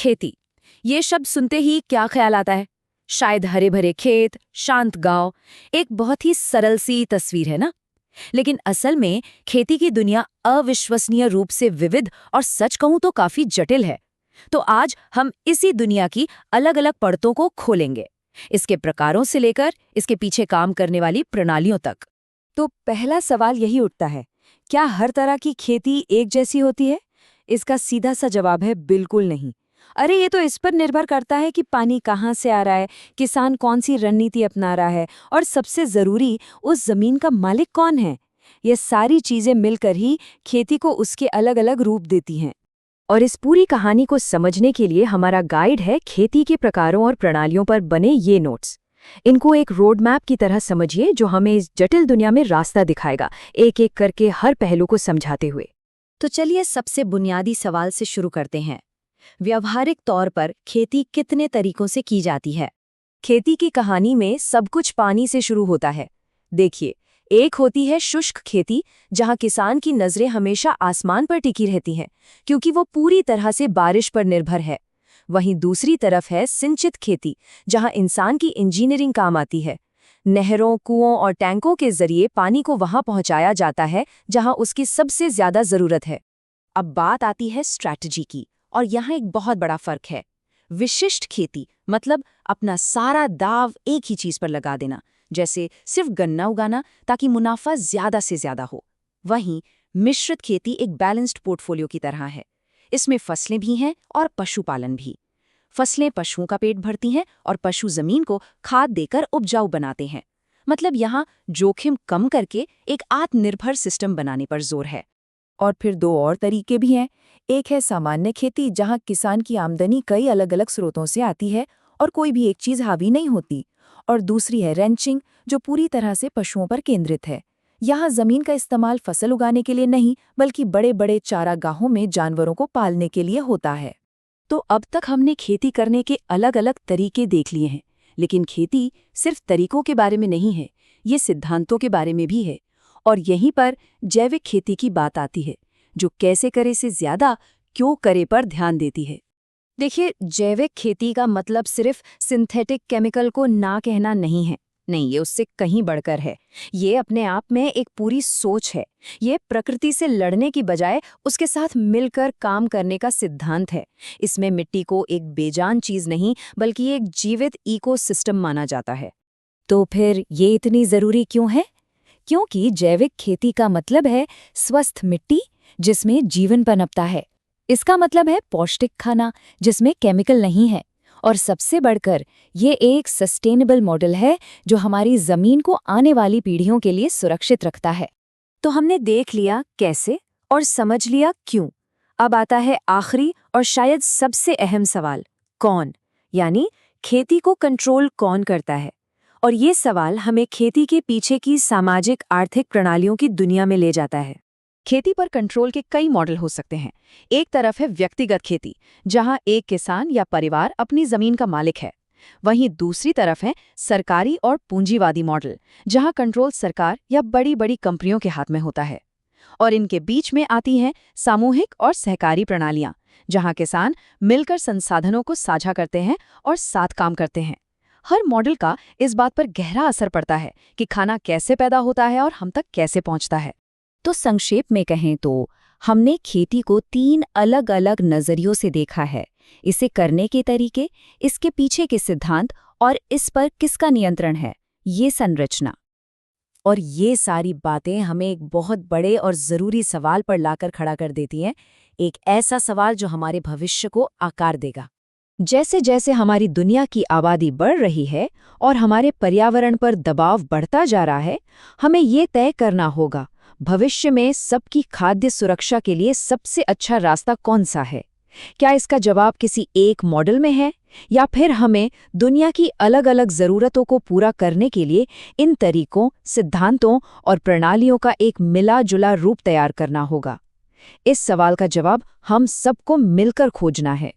खेती, ये शब्द सुनते ही क्या ख्याल आता है? शायद हरे भरे खेत, शांत गांव, एक बहुत ही सरल सी तस्वीर है ना? लेकिन असल में खेती की दुनिया अविश्वसनीय रूप से विविध और सच कहूं तो काफी जटिल है। तो आज हम इसी दुनिया की अलग अलग परतों को खोलेंगे, इसके प्रकारों से लेकर इसके पीछे काम करने वाली प्रणालियों तक। तो पहला सवाल यही उठता है, क्या हर तरह की खेती एक जैसी होती है? इसका सीधा सा जवाब है बिल्कुल नहीं। अरे ये तो इस पर निर्भर करता है कि पानी कहाँ से आ रहा है, किसान कौन सी रणनीति अपना रहा है और सबसे जरूरी उस जमीन का मालिक कौन है। ये सारी चीजें मिलकर ही खेती को उसके अलग अलग रूप देती हैं। और इस पूरी कहानी को समझने के लिए हमारा गाइड है खेती के प्रकारों और प्रणालियों पर बने ये नोट्स। इनको एक रोड मैप की तरह समझिए जो हमें इस जटिल दुनिया में रास्ता दिखाएगा, एक एक करके हर पहलू को समझाते हुए। तो चलिए सबसे बुनियादी सवाल से शुरू करते हैं। व्यावहारिक तौर पर खेती कितने तरीकों से की जाती है? खेती की कहानी में सब कुछ पानी से शुरू होता है। देखिए, एक होती है शुष्क खेती, जहां किसान की नजरें हमेशा आसमान पर टिकी रहती हैं क्योंकि वो पूरी तरह से बारिश पर निर्भर है। वहीं दूसरी तरफ है सिंचित खेती, जहां इंसान की इंजीनियरिंग काम आती है। नहरों, कुओं और टैंकों के जरिए पानी को वहां पहुंचाया जाता है जहां उसकी सबसे ज्यादा जरूरत है। अब बात आती है स्ट्रैटेजी की, और यहाँ एक बहुत बड़ा फर्क है। विशिष्ट खेती मतलब अपना सारा दाव एक ही चीज पर लगा देना, जैसे सिर्फ गन्ना उगाना ताकि मुनाफा ज्यादा से ज्यादा हो। वहीं मिश्रित खेती एक बैलेंस्ड पोर्टफोलियो की तरह है। इसमें फसलें भी हैं और पशुपालन भी। फसलें पशुओं का पेट भरती हैं और पशु जमीन को खाद देकर उपजाऊ बनाते हैं। मतलब यहाँ जोखिम कम करके एक आत्मनिर्भर सिस्टम बनाने पर जोर है। और फिर दो और तरीके भी हैं। एक है सामान्य खेती, जहां किसान की आमदनी कई अलग अलग स्रोतों से आती है और कोई भी एक चीज हावी नहीं होती। और दूसरी है रैंचिंग, जो पूरी तरह से पशुओं पर केंद्रित है। यहाँ जमीन का इस्तेमाल फसल उगाने के लिए नहीं, बल्कि बड़े बड़े चारागाहों में जानवरों को पालने के लिए होता है। तो अब तक हमने खेती करने के अलग अलग तरीके देख लिए हैं, लेकिन खेती सिर्फ तरीकों के बारे में नहीं है, ये सिद्धांतों के बारे में भी है। और यहीं पर जैविक खेती की बात आती है, जो कैसे करे से ज्यादा क्यों करे पर ध्यान देती है। देखिए, जैविक खेती का मतलब सिर्फ सिंथेटिक केमिकल को ना कहना नहीं है। नहीं, ये उससे कहीं बढ़कर है। ये अपने आप में एक पूरी सोच है। ये प्रकृति से लड़ने की बजाय उसके साथ मिलकर काम करने का सिद्धांत है। इसमें मिट्टी को एक बेजान चीज नहीं, बल्कि एक जीवित इकोसिस्टम माना जाता है। तो फिर ये इतनी जरूरी क्यों है? क्योंकि जैविक खेती का मतलब है स्वस्थ मिट्टी, जिसमें जीवन पनपता है। इसका मतलब है पौष्टिक खाना, जिसमें केमिकल नहीं है। और सबसे बढ़कर ये एक सस्टेनेबल मॉडल है, जो हमारी जमीन को आने वाली पीढ़ियों के लिए सुरक्षित रखता है। तो हमने देख लिया कैसे और समझ लिया क्यों। अब आता है आखिरी और शायद सबसे अहम सवाल, कौन? यानी खेती को कंट्रोल कौन करता है? और ये सवाल हमें खेती के पीछे की सामाजिक आर्थिक प्रणालियों की दुनिया में ले जाता है। खेती पर कंट्रोल के कई मॉडल हो सकते हैं। एक तरफ है व्यक्तिगत खेती, जहां एक किसान या परिवार अपनी जमीन का मालिक है। वहीं दूसरी तरफ है सरकारी और पूंजीवादी मॉडल, जहां कंट्रोल सरकार या बड़ी बड़ी कंपनियों के हाथ में होता है। और इनके बीच में आती हैं सामूहिक और सहकारी प्रणालियां, जहां किसान मिलकर संसाधनों को साझा करते हैं और साथ काम करते हैं। हर मॉडल का इस बात पर गहरा असर पड़ता है कि खाना कैसे पैदा होता है और हम तक कैसे पहुंचता है। तो संक्षेप में कहें तो हमने खेती को 3 अलग अलग नजरियों से देखा है। इसे करने के तरीके, इसके पीछे के सिद्धांत और इस पर किसका नियंत्रण है, ये संरचना। और ये सारी बातें हमें एक बहुत बड़े और ज़रूरी सवाल पर लाकर खड़ा कर देती हैं, एक ऐसा सवाल जो हमारे भविष्य को आकार देगा। जैसे जैसे हमारी दुनिया की आबादी बढ़ रही है और हमारे पर्यावरण पर दबाव बढ़ता जा रहा है, हमें ये तय करना होगा भविष्य में सबकी खाद्य सुरक्षा के लिए सबसे अच्छा रास्ता कौन सा है। क्या इसका जवाब किसी एक मॉडल में है, या फिर हमें दुनिया की अलग अलग ज़रूरतों को पूरा करने के लिए इन तरीकों, सिद्धांतों और प्रणालियों का एक मिला जुला रूप तैयार करना होगा? इस सवाल का जवाब हम सबको मिलकर खोजना है।